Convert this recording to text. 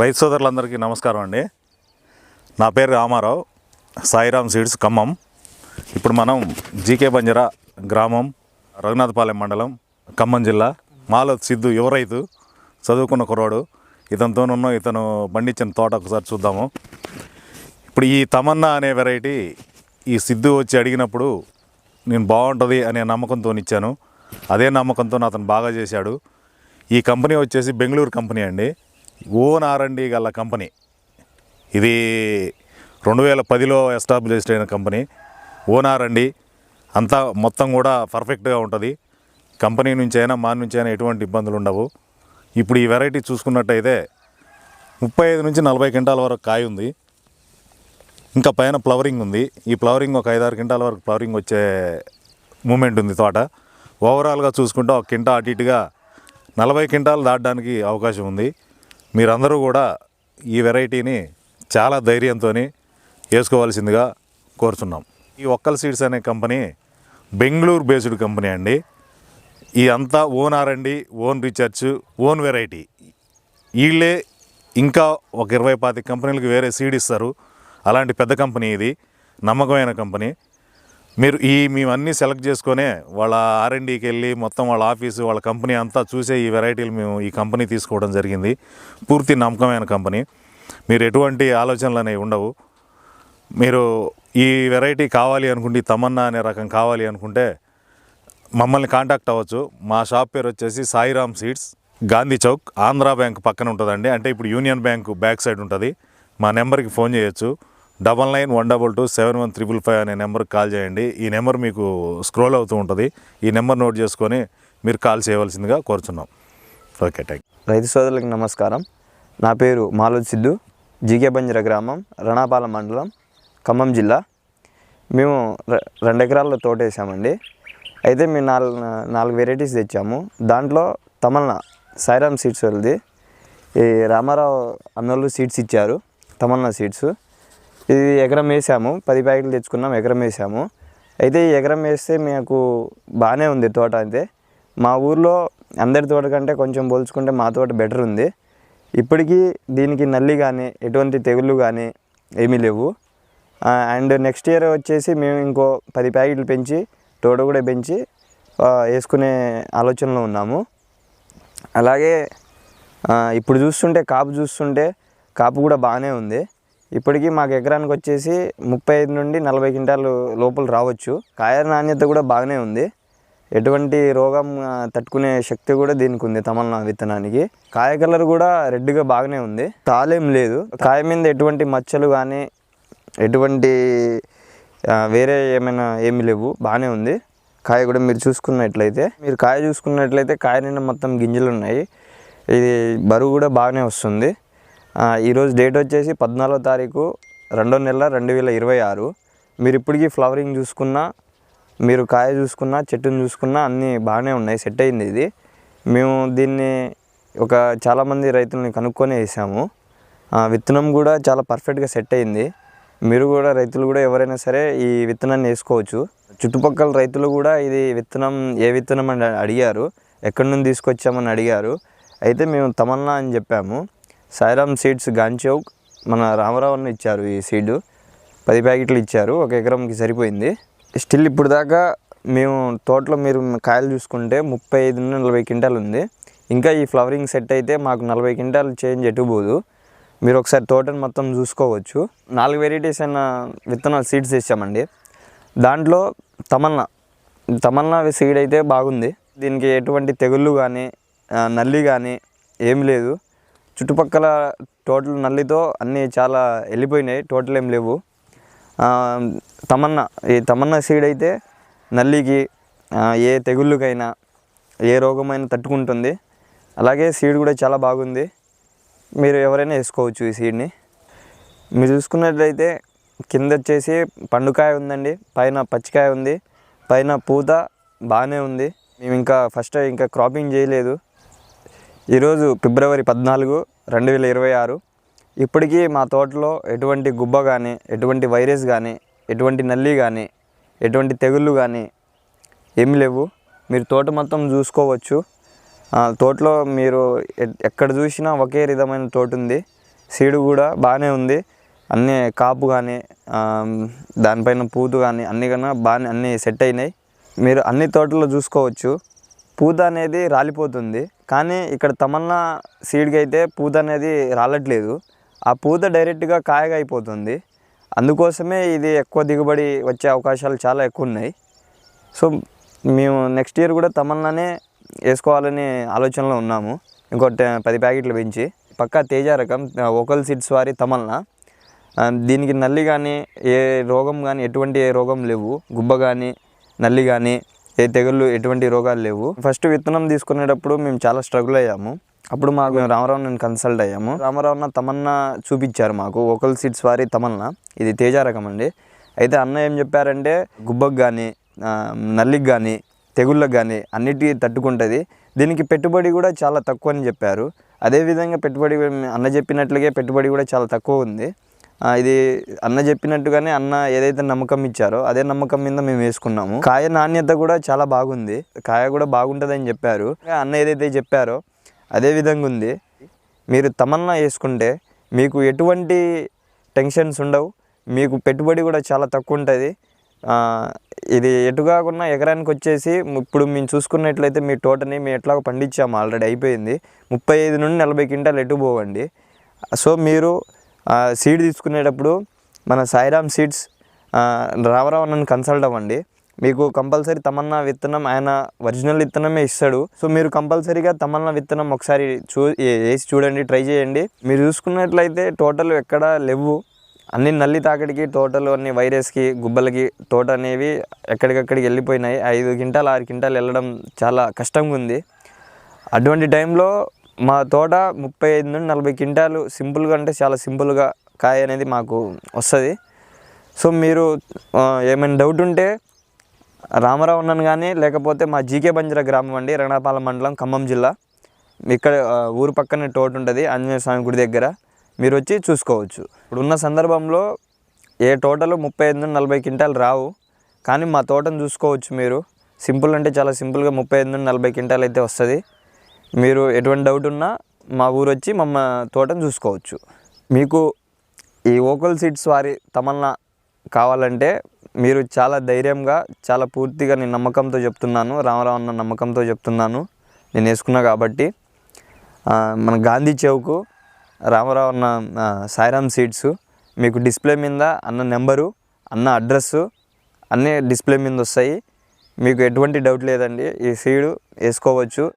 రైతు సోదరులందరికీ నమస్కారం అండి. నా పేరు రామారావు, సాయిరామ్ సీడ్స్ ఖమ్మం. ఇప్పుడు మనం జీకే బంజరా గ్రామం, రఘునాథపాలెం మండలం, ఖమ్మం జిల్లా. మాలో సిద్ధు యువ రైతు, చదువుకున్న కుర్రాడు. ఇతను పండించిన తోట ఒకసారి చూద్దాము. ఇప్పుడు ఈ తమన్నా అనే వెరైటీ ఈ సిద్ధు వచ్చి అడిగినప్పుడు నేను బాగుంటుంది అనే నమ్మకంతో ఇచ్చాను. అదే నమ్మకంతో అతను బాగా చేశాడు. ఈ కంపెనీ వచ్చేసి బెంగళూరు కంపెనీ అండి, ఓన్ R&D గల కంపెనీ. ఇది 2010లో ఎస్టాబ్లిష్డ్ అయిన కంపెనీ. ఓన్ R&D అంతా మొత్తం కూడా పర్ఫెక్ట్గా ఉంటుంది. కంపెనీ నుంచి అయినా మా నుంచి అయినా ఎటువంటి ఇబ్బందులు ఉండవు. ఇప్పుడు ఈ వెరైటీ చూసుకున్నట్టయితే 35 నుంచి 40 క్వింటాల వరకు కాయ ఉంది. ఇంకా పైన ఫ్లవరింగ్ ఉంది. ఈ ఫ్లవరింగ్ ఒక 5-6 క్వింటాల వరకు ఫ్లవరింగ్ వచ్చే మూమెంట్ ఉంది తోట. ఓవరాల్గా చూసుకుంటే ఒక క్వింటా అటు ఇటుగా 40 క్వింటాలు దాటడానికి అవకాశం ఉంది. మీరందరూ కూడా ఈ వెరైటీని చాలా ధైర్యంతో వేసుకోవాల్సిందిగా కోరుతున్నాం. ఈ ఒక్కల్ సీడ్స్ అనే కంపెనీ బెంగళూరు బేస్డ్ కంపెనీ అండి. ఇదంతా own R&D, own research, own variety. వీళ్ళే ఇంకా ఒక 20-25 కంపెనీలకు వేరే సీడ్ ఇస్తారు. అలాంటి పెద్ద కంపెనీ ఇది, నమ్మకమైన కంపెనీ. మీరు మేమన్నీ సెలెక్ట్ చేసుకొనే వాళ్ళ R&Dకి వెళ్ళి మొత్తం వాళ్ళ ఆఫీసు, వాళ్ళ కంపెనీ అంతా చూసే ఈ వెరైటీలు మేము ఈ కంపెనీ తీసుకోవడం జరిగింది. పూర్తి నమ్మకమైన కంపెనీ. మీరు ఎటువంటి ఆలోచనలు అనేవి ఉండవు. మీరు ఈ వెరైటీ కావాలి అనుకుంటే, తమన్నా అనే రకం కావాలి అనుకుంటే మమ్మల్ని కాంటాక్ట్ అవ్వచ్చు. మా షాప్ పేరు వచ్చేసి సాయిరామ్ సీడ్స్, గాంధీ చౌక్, ఆంధ్రా బ్యాంక్ పక్కన ఉంటుందండి. అంటే ఇప్పుడు యూనియన్ బ్యాంకు బ్యాక్ సైడ్ ఉంటుంది. మా నెంబర్కి ఫోన్ చేయొచ్చు. 9912271355 అనే నెంబర్కి కాల్ చేయండి. ఈ నెంబర్ మీకు స్క్రోల్ అవుతూ ఉంటుంది. ఈ నెంబర్ నోట్ చేసుకొని మీరు కాల్ చేయవలసిందిగా కోరుచున్నాం. Okay, thank you. రైతు సోదరులకు నమస్కారం. నా పేరు మాలోజి సిద్ధు, జీకే బంజరా గ్రామం, రణాపాలెం మండలం, ఖమ్మం జిల్లా. మేము 2 ఎకరాల్లో తోట వేసామండి. అయితే మేము 4 వెరైటీస్ తెచ్చాము. దాంట్లో తమన్నా సాయిరామ్ సీడ్స్ వాళ్ళది ఈ రామారావు అన్నోళ్ళు సీడ్స్ ఇచ్చారు, తమన్నా సీడ్స్. ఇది ఎకరం వేసాము, 10 ప్యాకెట్లు తెచ్చుకున్నాం, ఎకరం వేసాము. అయితే ఈ ఎకరం వేస్తే మాకు బాగానే ఉంది తోట. అయితే మా ఊర్లో అందరి తోట కంటే కొంచెం పోల్చుకుంటే మా తోట బెటర్ ఉంది. ఇప్పటికీ దీనికి నల్లి కానీ ఎటువంటి తెగుళ్ళు కానీ ఏమీ లేవు. అండ్ నెక్స్ట్ ఇయర్ వచ్చేసి మేము ఇంకో 10 ప్యాకెట్లు పెంచి తోట కూడా పెంచి వేసుకునే ఆలోచనలో ఉన్నాము. అలాగే ఇప్పుడు చూస్తుంటే కాపు కూడా బాగానే ఉంది. ఇప్పటికీ మాకు ఎకరానికి వచ్చేసి 35 నుండి 40 క్వింటాలు లోపల రావచ్చు. కాయ నాణ్యత కూడా బాగానే ఉంది. ఎటువంటి రోగం తట్టుకునే శక్తి కూడా దీనికి ఉంది తమన్నా విత్తనానికి. కాయ కలర్ కూడా రెడ్గా బాగానే ఉంది, తాళేం లేదు. కాయ మీద ఎటువంటి మచ్చలు కానీ ఎటువంటి వేరే ఏమీ లేవు, బాగానే ఉంది. కాయ కూడా మీరు చూసుకున్నట్లయితే కాయ నిండా మొత్తం గింజలు ఉన్నాయి. ఇది బరువు కూడా బాగానే వస్తుంది. ఈరోజు డేట్ వచ్చేసి 14వ తారీఖు 2వ నెల 2026. మీరు ఇప్పటికీ ఫ్లవరింగ్ చూసుకున్నా, మీరు కాయ చూసుకున్నా, చెట్టును చూసుకున్నా అన్నీ బాగానే ఉన్నాయి, సెట్ అయింది ఇది. మేము దీన్ని చాలామంది రైతులని కనుక్కొని వేసాము. విత్తనం కూడా చాలా పర్ఫెక్ట్గా సెట్ అయింది. మీరు కూడా రైతులు కూడా ఎవరైనా సరే ఈ విత్తనాన్ని వేసుకోవచ్చు. చుట్టుపక్కల రైతులు కూడా ఇది ఏ విత్తనం అని అడిగారు, ఎక్కడి నుండి తీసుకొచ్చామని అడిగారు. అయితే మేము తమన్నా అని చెప్పాము. సాయిరామ్ సీడ్స్ గాంధీ చౌక్, మన రామారావు అన్న ఇచ్చారు ఈ సీడ్. 10 ప్యాకెట్లు ఇచ్చారు, 1 ఎకరంకి సరిపోయింది. స్టిల్ ఇప్పుడు దాకా మేము తోటలో మీరు కాయలు చూసుకుంటే 35 నుండి 40 క్వింటాలు ఉంది. ఇంకా ఈ ఫ్లవరింగ్ సెట్ అయితే మాకు 40 క్వింటాలు చేంజ్ ఎటుపోదు. మీరు ఒకసారి తోటను మొత్తం చూసుకోవచ్చు. 4 వెరైటీస్ అయిన విత్తనాలు సీడ్స్ వేసామండి. దాంట్లో తమన్నా సీడ్ అయితే బాగుంది. దీనికి ఎటువంటి తెగుళ్ళు కానీ నల్లి కానీ ఏమి లేదు. చుట్టుపక్కల తోటలు నల్లితో అన్నీ చాలా వెళ్ళిపోయినాయి, టోటల్ ఏం లేవు. ఈ తమన్నా సీడ్ అయితే నల్లికి ఏ తెగుళ్ళకైనా ఏ రోగమైనా తట్టుకుంటుంది. అలాగే సీడ్ కూడా చాలా బాగుంది. మీరు ఎవరైనా వేసుకోవచ్చు ఈ సీడ్ని. మీరు చూసుకున్నట్లయితే కింద వచ్చేసి పండుకాయ ఉందండి, పైన పచ్చికాయ ఉంది, పైన పూత బాగానే ఉంది. మేము ఇంకా క్రాపింగ్ చేయలేదు. ఈరోజు ఫిబ్రవరి 14, 2026. ఇప్పటికీ మా తోటలో ఎటువంటి గుబ్బ కానీ, ఎటువంటి వైరస్ కానీ, ఎటువంటి నల్లి కానీ, ఎటువంటి తెగుళ్ళు కానీ ఏమి లేవు. మీరు తోట మొత్తం చూసుకోవచ్చు. తోటలో మీరు ఎక్కడ చూసినా ఒకే విధమైన తోట ఉంది. సీడ్ కూడా బాగానే ఉంది. అన్నీ కాపు కానీ దానిపైన పూత కానీ అన్నీ కన్నా బాగానే అన్నీ సెట్ అయినాయి. మీరు అన్ని తోటల్లో చూసుకోవచ్చు, పూత అనేది రాలిపోతుంది. కానీ ఇక్కడ తమన్నా సీడ్కి అయితే పూత అనేది రాలట్లేదు. ఆ పూత డైరెక్ట్గా కాయగా అయిపోతుంది. అందుకోసమే ఇది ఎక్కువ దిగుబడి వచ్చే అవకాశాలు చాలా ఎక్కువ ఉన్నాయి. సో మేము నెక్స్ట్ ఇయర్ కూడా తమన్నానే వేసుకోవాలని ఆలోచనలో ఉన్నాము. ఇంకో 10 ప్యాకెట్లు పెంచి పక్కా తేజ రకం వోకల్ సీడ్స్ వారి తమన్నా. దీనికి నల్లి కానీ ఏ రోగం కానీ ఎటువంటి ఏ రోగం లేవు. గుబ్బ కానీ నల్లి కానీ ఏ తెగుళ్ళు ఎటువంటి రోగాలు లేవు. ఫస్ట్ విత్తనం తీసుకునేటప్పుడు మేము చాలా స్ట్రగుల్ అయ్యాము. అప్పుడు మాకు రామారావు నేను కన్సల్ట్ అయ్యాము. రామారావు తమన్నా చూపించారు మాకు, వోకల్ సీడ్స్ వారి తమన్నా. ఇది తేజ రకం అండి. అయితే అన్న ఏం చెప్పారంటే గుబ్బకు కానీ నల్లికి కానీ తెగుళ్ళకు కానీ అన్నిటికీ తట్టుకుంటుంది. దీనికి పెట్టుబడి కూడా చాలా తక్కువ అని చెప్పారు. అదేవిధంగా పెట్టుబడి అన్న చెప్పినట్లుగా పెట్టుబడి కూడా చాలా తక్కువ ఉంది. ఇది అన్న చెప్పినట్టుగానే అన్న ఏదైతే నమ్మకం ఇచ్చారో అదే నమ్మకం మీద మేము వేసుకున్నాము. కాయ నాణ్యత కూడా చాలా బాగుంది. కాయ కూడా బాగుంటుందని చెప్పారు. అన్న ఏదైతే చెప్పారో అదే విధంగా ఉంది. మీరు తమన్నా వేసుకుంటే మీకు ఎటువంటి టెన్షన్స్ ఉండవు. మీకు పెట్టుబడి కూడా చాలా తక్కువ ఉంటుంది. ఇది ఎటు కాకుండా ఎకరానికి వచ్చేసి ఇప్పుడు మేము చూసుకున్నట్లయితే మీ తోటని మేము ఎట్లాగో పండించాము, ఆల్రెడీ అయిపోయింది. 35 నుండి 40 క్వింటాలు ఎటు పోవండి. సో మీరు సీడ్ తీసుకునేటప్పుడు మన సాయిరామ్ సీడ్స్ రామారావు అన్నని కన్సల్ట్ అవ్వండి. మీకు కంపల్సరీ తమన్నా విత్తనం ఆయన ఒరిజినల్ విత్తనమే ఇస్తాడు. సో మీరు కంపల్సరీగా తమన్నా విత్తనం ఒకసారి వేసి చూడండి, ట్రై చేయండి. మీరు చూసుకున్నట్లయితే టోటల్ ఎక్కడ లేవు, అన్ని నల్లి తాకడికి టోటల్ అన్ని వైరస్కి గుబ్బలకి తోట అనేవి ఎక్కడికక్కడికి వెళ్ళిపోయినాయి. 5 క్వింటాలు 6 క్వింటాలు వెళ్ళడం చాలా కష్టంగా ఉంది. అటువంటి టైంలో మా తోట 35 నుండి 40 క్వింటాలు సింపుల్గా అంటే చాలా సింపుల్గా కాయ అనేది మాకు వస్తుంది. సో మీరు ఏమైనా డౌట్ ఉంటే రామారావు అన్నను కానీ లేకపోతే మా జీకే బంజరా గ్రామం అండి, రణపాలెం మండలం, ఖమ్మం జిల్లా. ఇక్కడ ఊరు పక్కనే తోట ఉంటుంది ఆంజనేయ స్వామి గుడి దగ్గర. మీరు వచ్చి చూసుకోవచ్చు. ఇప్పుడు ఉన్న సందర్భంలో ఏ టోటల్ 35 నుండి 40 క్వింటాలు రావు, కానీ మా తోటను చూసుకోవచ్చు మీరు. సింపుల్ అంటే చాలా సింపుల్గా 35 నుండి 40 క్వింటాలు అయితే వస్తుంది. మీరు ఎటువంటి డౌట్ ఉన్నా మా ఊరు వచ్చి మమ్మ తోటను చూసుకోవచ్చు. మీకు ఈ వోకల్ సీడ్స్ వారి తమన్నా కావాలంటే మీరు చాలా ధైర్యంగా చాలా పూర్తిగా నేను నమ్మకంతో చెప్తున్నాను, రామారావు అన్న నమ్మకంతో చెప్తున్నాను, నేను వేసుకున్నా కాబట్టి. మన గాంధీ చౌక్ రామారావు అన్న సాయిరామ్ సీడ్స్ మీకు డిస్ప్లే మీద అన్న నెంబరు అన్న అడ్రస్సు అన్నీ డిస్ప్లే మీద వస్తాయి. మీకు ఎటువంటి డౌట్ లేదండి, ఈ సీడ్ వేసుకోవచ్చు.